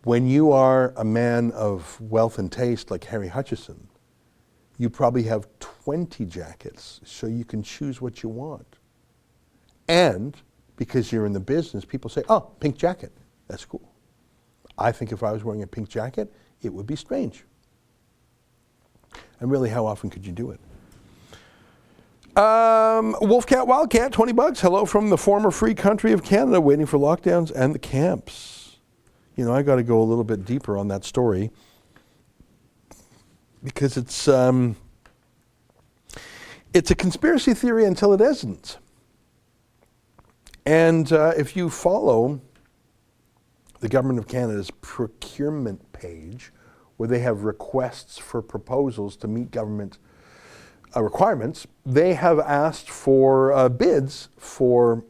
When you are a man of wealth and taste like Harry Hutchison, you probably have 20 jackets, so you can choose what you want. And because you're in the business, people say, oh, pink jacket, that's cool. I think if I was wearing a pink jacket, it would be strange. And really, how often could you do it? Wolfcat Wildcat, $20. Hello from the former free country of Canada, waiting for lockdowns and the camps. You know, I got to go a little bit deeper on that story because it's a conspiracy theory until it isn't. And if you follow the Government of Canada's procurement page, where they have requests for proposals to meet government requirements, they have asked for bids for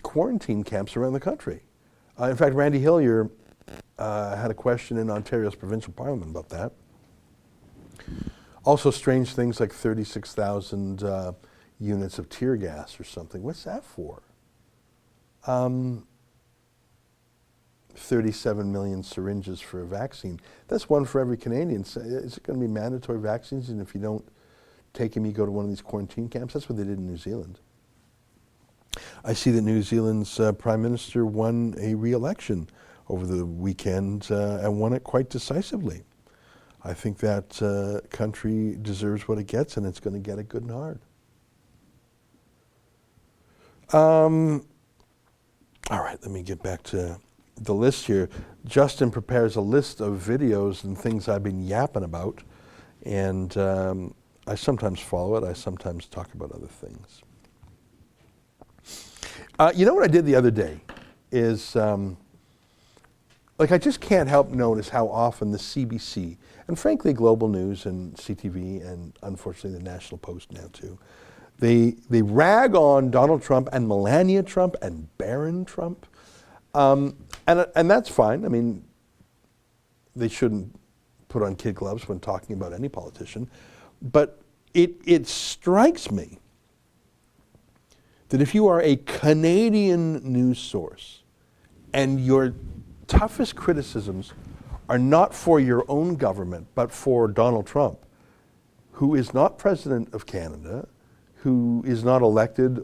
quarantine camps around the country. In fact, Randy Hillier had a question in Ontario's provincial parliament about that. Also strange things like 36,000 units of tear gas or something. What's that for? 37 million syringes for a vaccine. That's one for every Canadian. Is it going to be mandatory vaccines? And if you don't taking me to go to one of these quarantine camps. That's what they did in New Zealand. I see that New Zealand's Prime Minister won a re-election over the weekend and won it quite decisively. I think that country deserves what it gets, and it's going to get it good and hard. All right, let me get back to the list here. Justin prepares a list of videos and things I've been yapping about, and I sometimes follow it. I sometimes talk about other things. You know what I did the other day is, I just can't help notice how often the CBC, and frankly Global News and CTV, and unfortunately the National Post now too, they rag on Donald Trump and Melania Trump and Barron Trump, and that's fine. I mean, they shouldn't put on kid gloves when talking about any politician, but it strikes me that if you are a Canadian news source and your toughest criticisms are not for your own government, but for Donald Trump, who is not president of Canada, who is not elected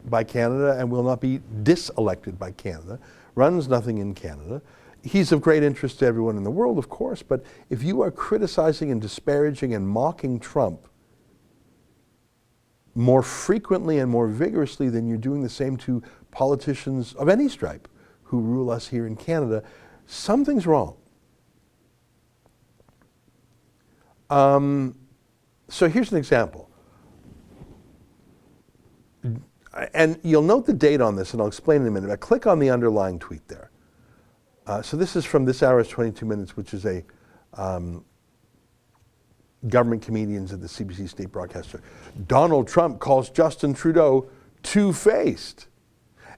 by Canada and will not be diselected by Canada, runs nothing in Canada. He's of great interest to everyone in the world, of course, but if you are criticizing and disparaging and mocking Trump more frequently and more vigorously than you're doing the same to politicians of any stripe who rule us here in Canada, something's wrong. So here's an example. And you'll note the date on this, and I'll explain in a minute. But click on the underlying tweet there. So this is from This Hour's 22 Minutes, which is a government comedians at the CBC state broadcaster. Donald Trump calls Justin Trudeau two-faced.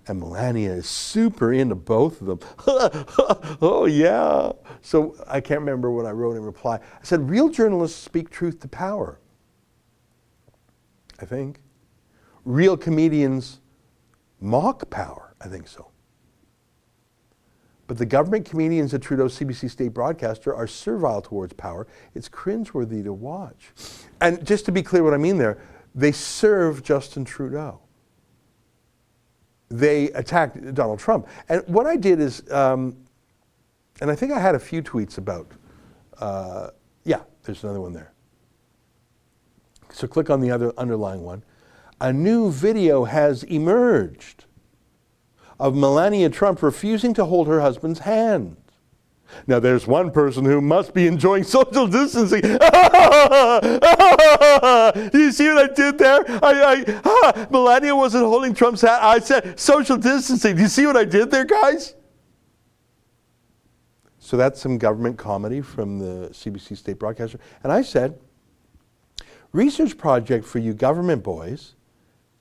And Melania is super into both of them. Oh, yeah. So I can't remember what I wrote in reply. I said, real journalists speak truth to power, I think. Real comedians mock power, I think so. But the government comedians at Trudeau's CBC state broadcaster are servile towards power. It's cringeworthy to watch. And just to be clear what I mean there, they serve Justin Trudeau. They attacked Donald Trump. And what I did is, and I think I had a few tweets about, yeah, there's another one there. So click on the other underlying one. A new video has emerged of Melania Trump refusing to hold her husband's hand. Now there's one person who must be enjoying social distancing. Do you see what I did there? Melania wasn't holding Trump's hand. I said social distancing. Do you see what I did there, guys? So that's some government comedy from the CBC state broadcaster. And I said, research project for you government boys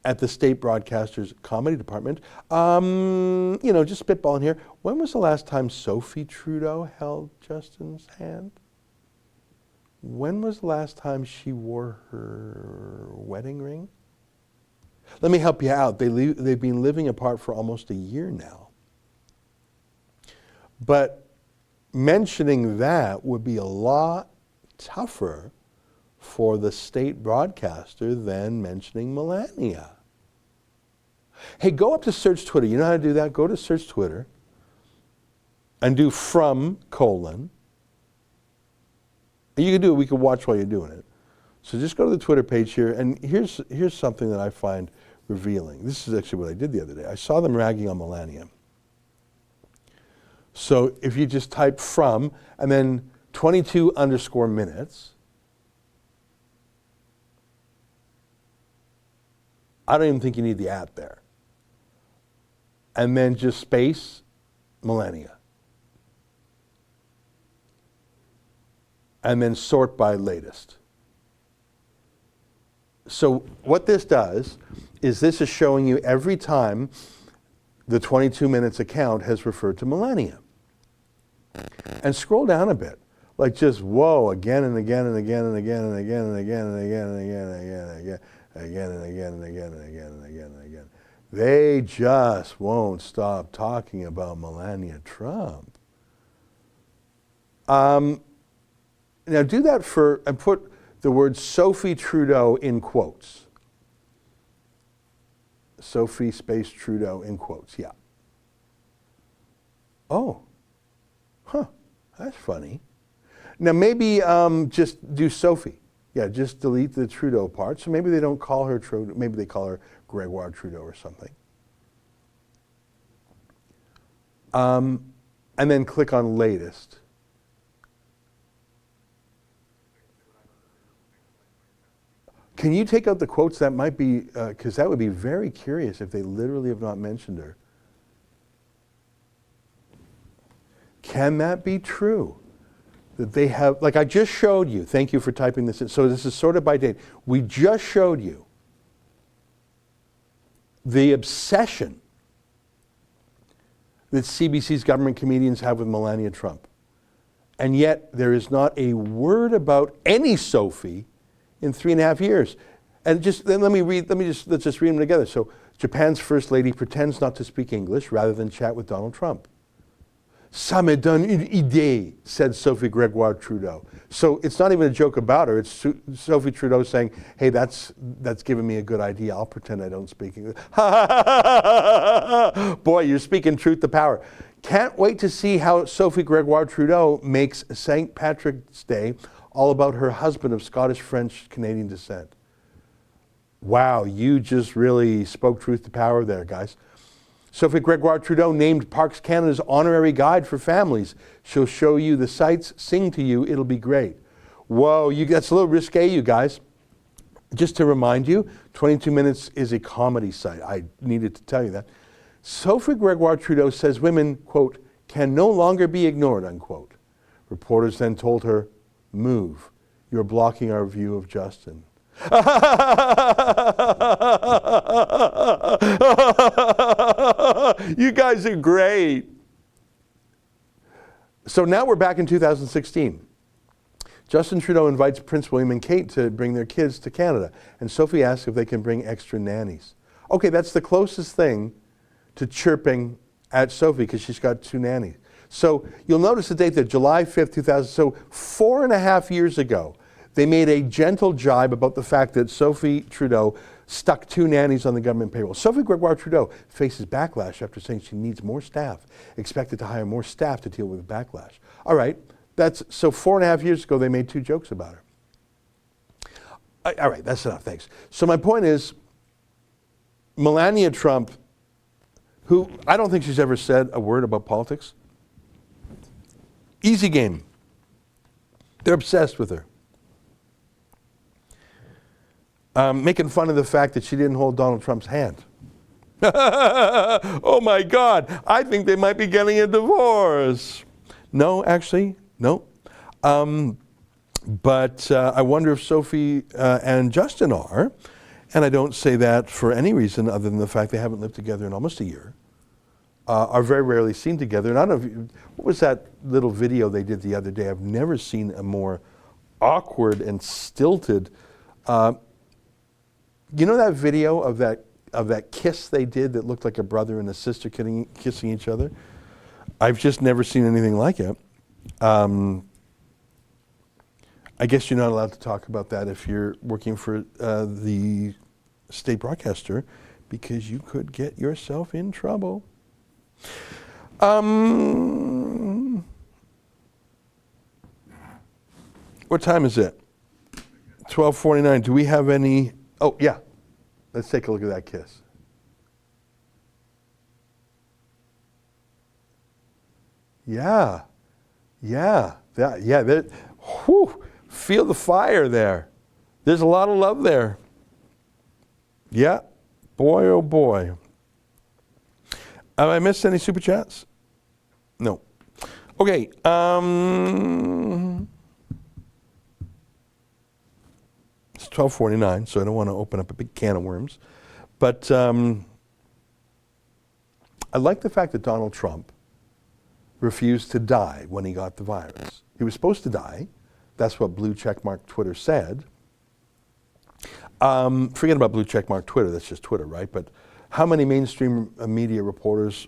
at the state broadcaster's comedy department. Just spitballing here. When was the last time Sophie Trudeau held Justin's hand? When was the last time she wore her wedding ring? Let me help you out. They've been living apart for almost a year now. But mentioning that would be a lot tougher for the state broadcaster than mentioning Melania. Hey, go up to search Twitter. You know how to do that? Go to search Twitter and do from : and you can do it. We can watch while you're doing it. So just go to the Twitter page here, and here's something that I find revealing. This is actually what I did the other day. I saw them ragging on Melania. So if you just type from and then 22_minutes, I don't even think you need the at there. And then just space Melania. And then sort by latest. So what this does is this is showing you every time the 22 minutes account has referred to Melania. And scroll down a bit. Like just whoa, again and again and again and again and again and again and again and again and again and again. Again and again and again and again and again and again. They just won't stop talking about Melania Trump. Now do that and put the word Sophie Trudeau in quotes. Sophie space Trudeau in quotes, yeah. Oh, huh, that's funny. Now maybe just do Sophie. Yeah, just delete the Trudeau part. So maybe they don't call her Trudeau, maybe they call her Gregoire Trudeau or something. And then click on latest. Can you take out the quotes? That might be, because that would be very curious if they literally have not mentioned her. Can that be true? That they have, like I just showed you, thank you for typing this in. So this is sorted by date. We just showed you the obsession that CBC's government comedians have with Melania Trump. And yet there is not a word about any Sophie in 3.5 years. And just then let's just read them together. So Japan's First Lady pretends not to speak English rather than chat with Donald Trump. Ça me donne une idée, said Sophie Gregoire Trudeau. So it's not even a joke about her. It's Sophie Trudeau saying, hey, that's given me a good idea. I'll pretend I don't speak English. Boy, you're speaking truth to power. Can't wait to see how Sophie Gregoire Trudeau makes St. Patrick's Day all about her husband of Scottish, French, Canadian descent. Wow, you just really spoke truth to power there, guys. Sophie Gregoire Trudeau named Parks Canada's honorary guide for families. She'll show you the sights, sing to you, it'll be great. Whoa, that's a little risque, you guys. Just to remind you, 22 Minutes is a comedy site. I needed to tell you that. Sophie Gregoire Trudeau says women, quote, can no longer be ignored, unquote. Reporters then told her, move, you're blocking our view of Justin. You guys are great. So now we're back in 2016. Justin Trudeau invites Prince William and Kate to bring their kids to Canada, and Sophie asks if they can bring extra nannies. Okay, that's the closest thing to chirping at Sophie because she's got 2 nannies. So you'll notice the date there, July 5th, 2000. So 4.5 years ago, they made a gentle jibe about the fact that Sophie Trudeau stuck 2 nannies on the government payroll. Sophie Gregoire Trudeau faces backlash after saying she needs more staff, expected to hire more staff to deal with the backlash. All right, so 4.5 years ago, they made 2 jokes about her. All right, that's enough, thanks. So my point is, Melania Trump, who I don't think she's ever said a word about politics, easy game. They're obsessed with her. Making fun of the fact that she didn't hold Donald Trump's hand. Oh my God, I think they might be getting a divorce. No, actually, no. But I wonder if Sophie and Justin are, and I don't say that for any reason other than the fact they haven't lived together in almost a year, are very rarely seen together. And I don't know if what was that little video they did the other day? I've never seen a more awkward and stilted. You know that video of that kiss they did that looked like a brother and a sister kissing each other? I've just never seen anything like it. I guess you're not allowed to talk about that if you're working for the state broadcaster because you could get yourself in trouble. What time is it? 12:49. Do we have any? Oh, yeah. Let's take a look at that kiss. Yeah. Whew, feel the fire there. There's a lot of love there. Yeah. Boy, oh boy. Have I missed any super chats? No. Okay. It's 12:49, so I don't want to open up a big can of worms. But I like the fact that Donald Trump refused to die when he got the virus. He was supposed to die. That's what blue checkmark Twitter said. Forget about blue checkmark Twitter. That's just Twitter, right? But how many mainstream media reporters,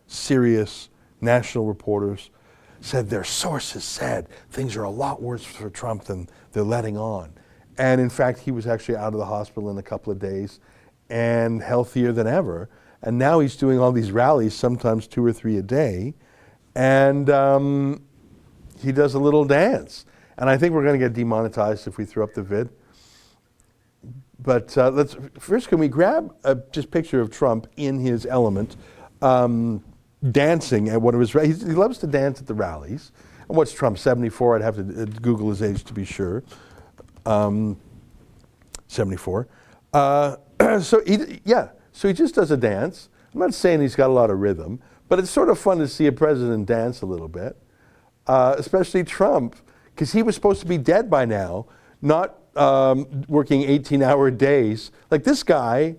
serious national reporters, said their sources said things are a lot worse for Trump than they're letting on? And in fact, he was actually out of the hospital in a couple of days and healthier than ever. And now he's doing all these rallies, sometimes 2 or 3 a day. And he does a little dance. And I think we're going to get demonetized if we throw up the vid. But first, can we grab a just picture of Trump in his element, dancing at one of his rallies. He loves to dance at the rallies. And what's Trump, 74? I'd have to Google his age to be sure. 74. So he just does a dance. I'm not saying he's got a lot of rhythm, but it's sort of fun to see a president dance a little bit, especially Trump, because he was supposed to be dead by now, not working 18-hour days. Like this guy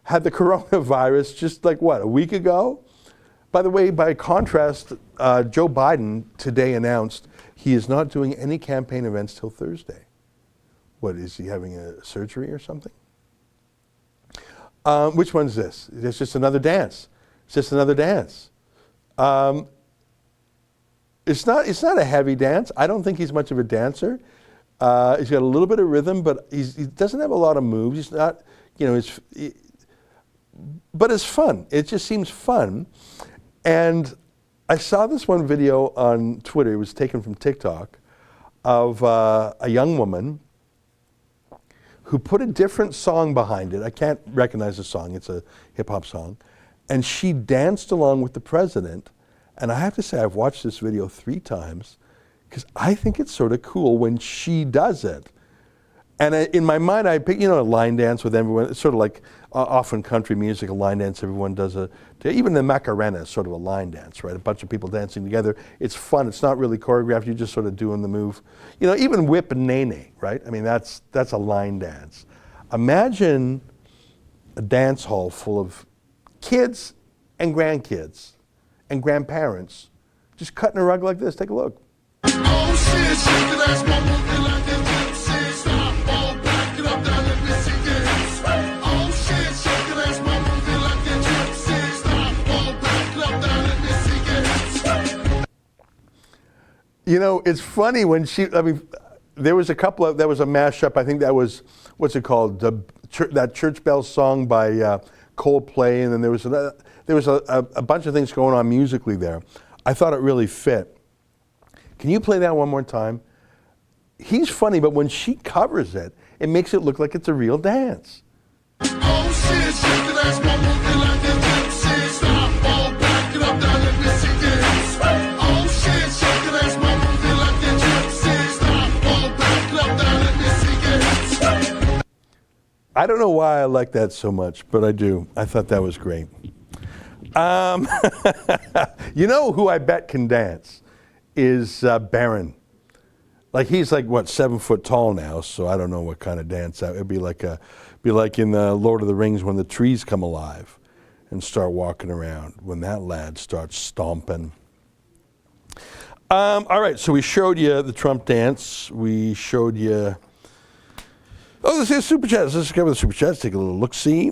had the coronavirus just like what, a week ago? By the way, by contrast, Joe Biden today announced he is not doing any campaign events till Thursday. What, is he having a surgery or something? Which one's this? It's just another dance. It's just another dance. It's not a heavy dance. I don't think he's much of a dancer. He's got a little bit of rhythm, but he doesn't have a lot of moves. He's not, but it's fun. It just seems fun. And I saw this one video on Twitter. It was taken from TikTok of a young woman who put a different song behind it. I can't recognize the song. It's a hip-hop song. And she danced along with the president. And I have to say, I've watched this video 3 times because I think it's sort of cool when she does it. And in my mind, I pick, a line dance with everyone. It's sort of like often country music, a line dance. Everyone does even the Macarena is sort of a line dance, right? A bunch of people dancing together. It's fun. It's not really choreographed. You're just sort of doing the move. Even whip and nene, right? I mean, that's a line dance. Imagine a dance hall full of kids and grandkids and grandparents just cutting a rug like this. Take a look. It's funny when there was a mashup. I think that was, what's it called? That Church Bells song by Coldplay, and then there was a bunch of things going on musically there. I thought it really fit. Can you play that one more time? He's funny, but when she covers it, it makes it look like it's a real dance. I don't know why I like that so much, but I do. I thought that was great. Who I bet can dance is Barron. He's 7 foot tall now, so I don't know what kind of dance that would be. Like in the Lord of the Rings when the trees come alive and start walking around, when that lad starts stomping. All right, so we showed you the Trump dance. We showed you... Oh, this is Super Chats. Let's go with the Super Chats. Take a little look-see.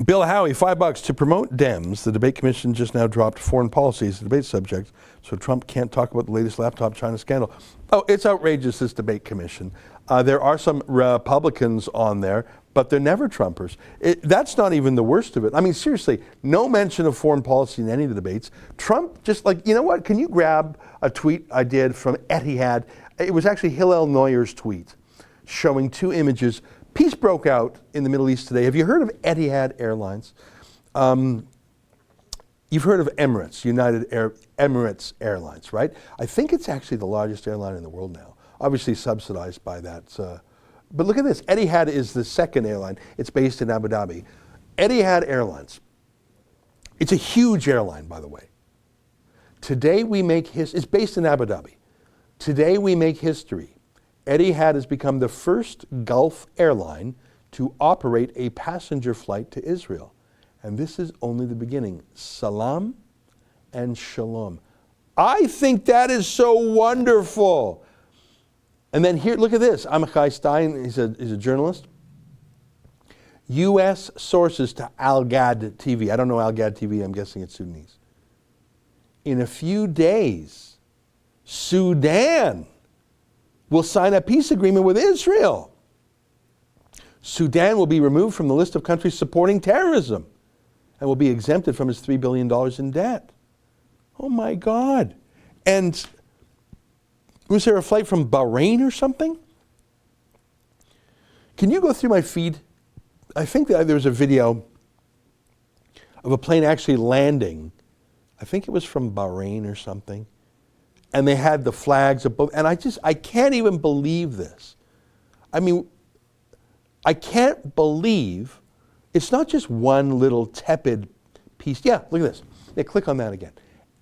Bill Howie, $5 to promote Dems. The debate commission just now dropped foreign policy as the debate subject, so Trump can't talk about the latest laptop China scandal. Oh, it's outrageous, this debate commission. There are some Republicans on there, but they're never Trumpers. That's not even the worst of it. I mean, seriously, no mention of foreign policy in any of the debates. Trump just you know what? Can you grab a tweet I did from Etihad? It was actually Hillel Neuer's tweet, showing 2 images. Peace broke out in the Middle East today. Have you heard of Etihad Airlines? You've heard of Emirates, Emirates Airlines, right? I think it's actually the largest airline in the world now, obviously subsidized by that. But look at this. Etihad is the second airline. It's based in Abu Dhabi. Etihad Airlines. It's a huge airline, by the way. Today we make it's based in Abu Dhabi. Today we make history. Etihad has become the first Gulf airline to operate a passenger flight to Israel. And this is only the beginning. Salam and shalom. I think that is so wonderful. And then here, look at this. Amichai Stein, he's a journalist. U.S. sources to Al Gad TV. I don't know Al Gad TV. I'm guessing it's Sudanese. In a few days, Sudan will sign a peace agreement with Israel. Sudan will be removed from the list of countries supporting terrorism and will be exempted from its $3 billion in debt. Oh my God. And was there a flight from Bahrain or something? Can you go through my feed? I think that there was a video of a plane actually landing. I think it was from Bahrain or something. And they had the flags above. And I can't even believe this. I mean, I can't believe it's not just one little tepid piece. Yeah, look at this. Yeah, click on that again.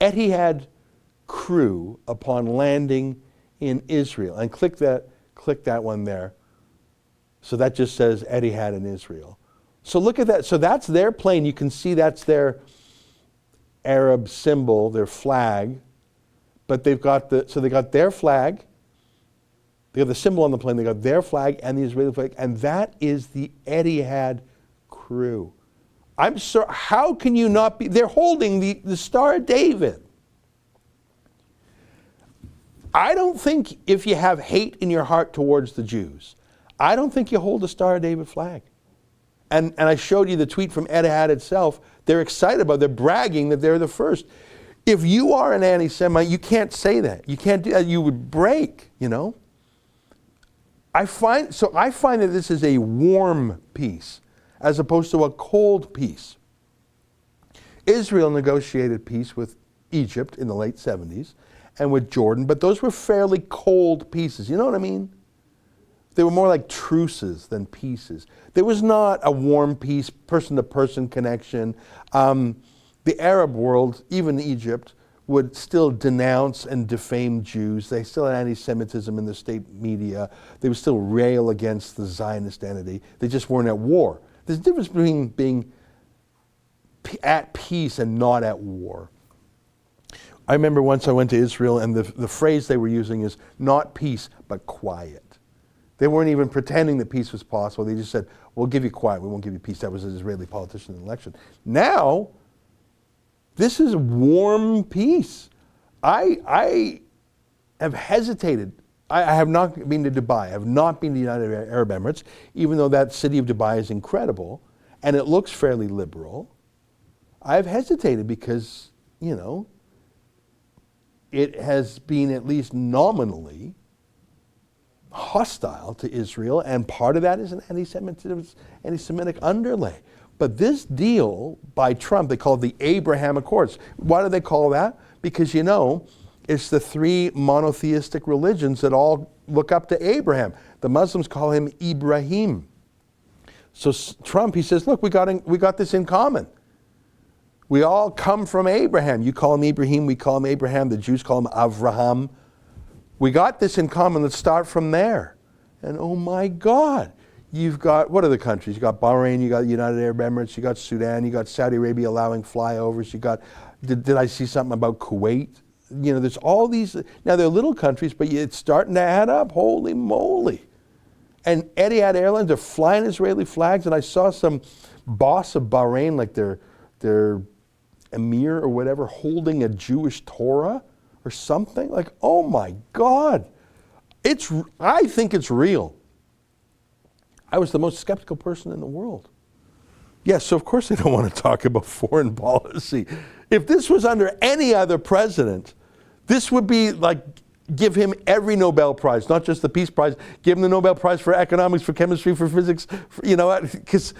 Etihad crew upon landing in Israel. And click that one there. So that just says Etihad in Israel. So look at that. So that's their plane. You can see that's their Arab symbol, their flag. But they got their flag. They got the symbol on the plane. They got their flag and the Israeli flag. And that is the Etihad crew. I'm sorry, how can you not be? They're holding the Star of David. I don't think if you have hate in your heart towards the Jews, I don't think you hold the Star of David flag. And I showed you the tweet from Etihad itself. They're excited about it. They're bragging that they're the first. If you are an anti-Semite, you can't say that. You can't do that. You would break, you know. I find that this is a warm peace as opposed to a cold peace. Israel negotiated peace with Egypt in the late 70s and with Jordan, but those were fairly cold peaces. You know what I mean? They were more like truces than peaces. There was not a warm peace, person-to-person connection. The Arab world, even Egypt, would still denounce and defame Jews. They still had anti-Semitism in the state media. They would still rail against the Zionist entity. They just weren't at war. There's a difference between being at peace and not at war. I remember once I went to Israel and the phrase they were using is not peace, but quiet. They weren't even pretending that peace was possible. They just said, we'll give you quiet, we won't give you peace. That was an Israeli politician in the election. Now, this is warm peace. I have hesitated. I have not been to Dubai. I have not been to the United Arab Emirates, even though that city of Dubai is incredible, and it looks fairly liberal. I've hesitated because, you know, it has been at least nominally hostile to Israel, and part of that is an anti-Semitic underlay. But this deal by Trump, they call it the Abraham Accords. Why do they call that? Because, you know, it's the three monotheistic religions that all look up to Abraham. The Muslims call him Ibrahim. So Trump, he says, look, we got this in common. We all come from Abraham. You call him Ibrahim, we call him Abraham, the Jews call him Avraham. We got this in common. Let's start from there. And oh my God, you've got, what are the countries? You got Bahrain, you got United Arab Emirates, you got Sudan, you got Saudi Arabia allowing flyovers, you got, did I see something about Kuwait? You know, there's all these, now they're little countries, but it's starting to add up, holy moly. And Etihad Airlines are flying Israeli flags, and I saw some boss of Bahrain, like their emir or whatever, holding a Jewish Torah or something. Like, oh my God. I think it's real. I was the most skeptical person in the world. Yes, so of course they don't want to talk about foreign policy. If this was under any other president, this would be like, give him every Nobel Prize, not just the Peace Prize, give him the Nobel Prize for economics, for chemistry, for physics, you know, because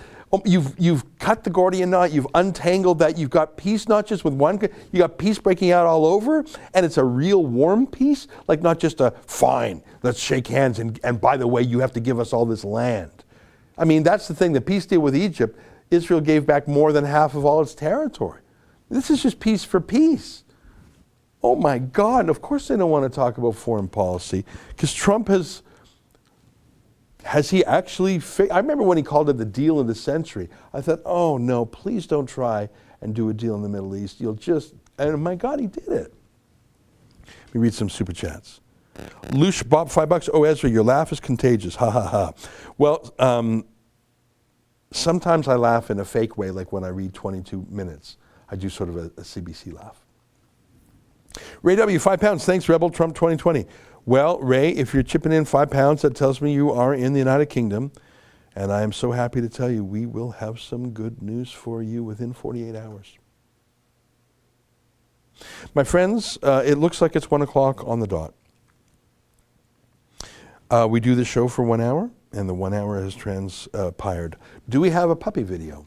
you've cut the Gordian knot, you've untangled that, you've got peace not just with one, you got peace breaking out all over, and it's a real warm peace, like not just a, fine, let's shake hands, and by the way, you have to give us all this land. I mean, that's the thing, the peace deal with Egypt, Israel gave back more than half of all its territory. This is just peace for peace. Oh my God, of course they don't want to talk about foreign policy, because Trump has he actually, I remember when he called it the deal of the century, I thought, oh no, please don't try and do a deal in the Middle East. You'll just, and my God, he did it. Let me read some super chats. Lush Bob, $5. Oh, Ezra, your laugh is contagious. Ha ha ha. Well, sometimes I laugh in a fake way, like when I read 22 minutes. I do sort of a CBC laugh. Ray W, £5. Thanks, Rebel Trump 2020. Well, Ray, if you're chipping in £5, that tells me you are in the United Kingdom. And I am so happy to tell you we will have some good news for you within 48 hours. My friends, it looks like it's 1 o'clock on the dot. We do the show for 1 hour, and the 1 hour has transpired. Do we have a puppy video?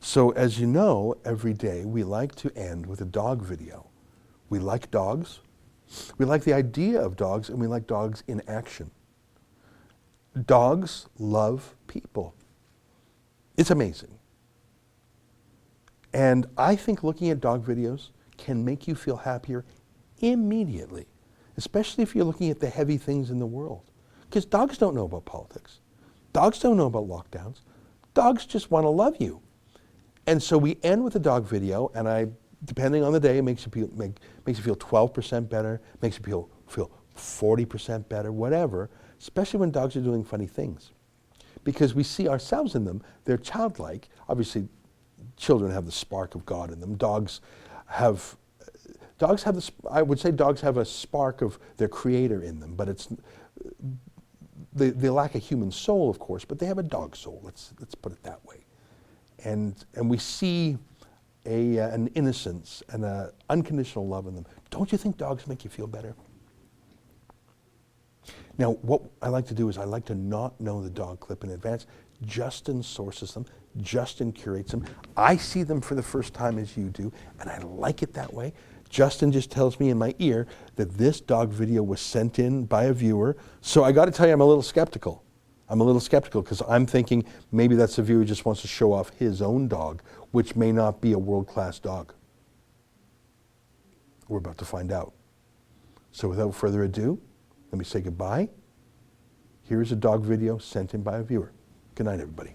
So as you know, every day we like to end with a dog video. We like dogs. We like the idea of dogs, and we like dogs in action. Dogs love people. It's amazing. And I think looking at dog videos can make you feel happier immediately, especially if you're looking at the heavy things in the world. Because dogs don't know about politics. Dogs don't know about lockdowns. Dogs just want to love you. And so we end with a dog video, and depending on the day, it makes you feel 12% better, makes you feel 40% better, whatever, especially when dogs are doing funny things. Because we see ourselves in them. They're childlike. Obviously, children have the spark of God in them. Dogs have I would say dogs have a spark of their creator in them, but they lack a human soul, of course, but they have a dog soul. Let's put it that way. And we see an innocence and an unconditional love in them. Don't you think dogs make you feel better? Now, what I like to do is I like to not know the dog clip in advance. Justin sources them. Justin curates them. I see them for the first time as you do, and I like it that way. Justin just tells me in my ear that this dog video was sent in by a viewer. So I got to tell you, I'm a little skeptical. I'm a little skeptical because I'm thinking maybe that's a viewer who just wants to show off his own dog, which may not be a world-class dog. We're about to find out. So without further ado, let me say goodbye. Here's a dog video sent in by a viewer. Good night, everybody.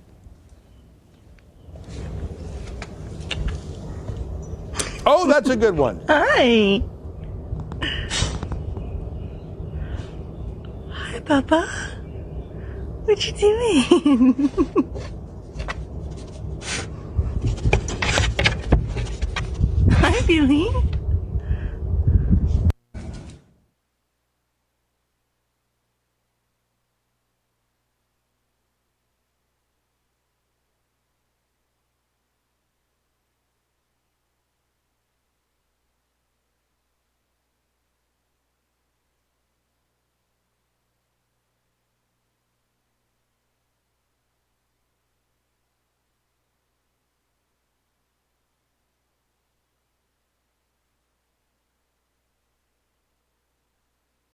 Oh, that's a good one. Hi. Hi, Papa. What you doing? Hi, Billy.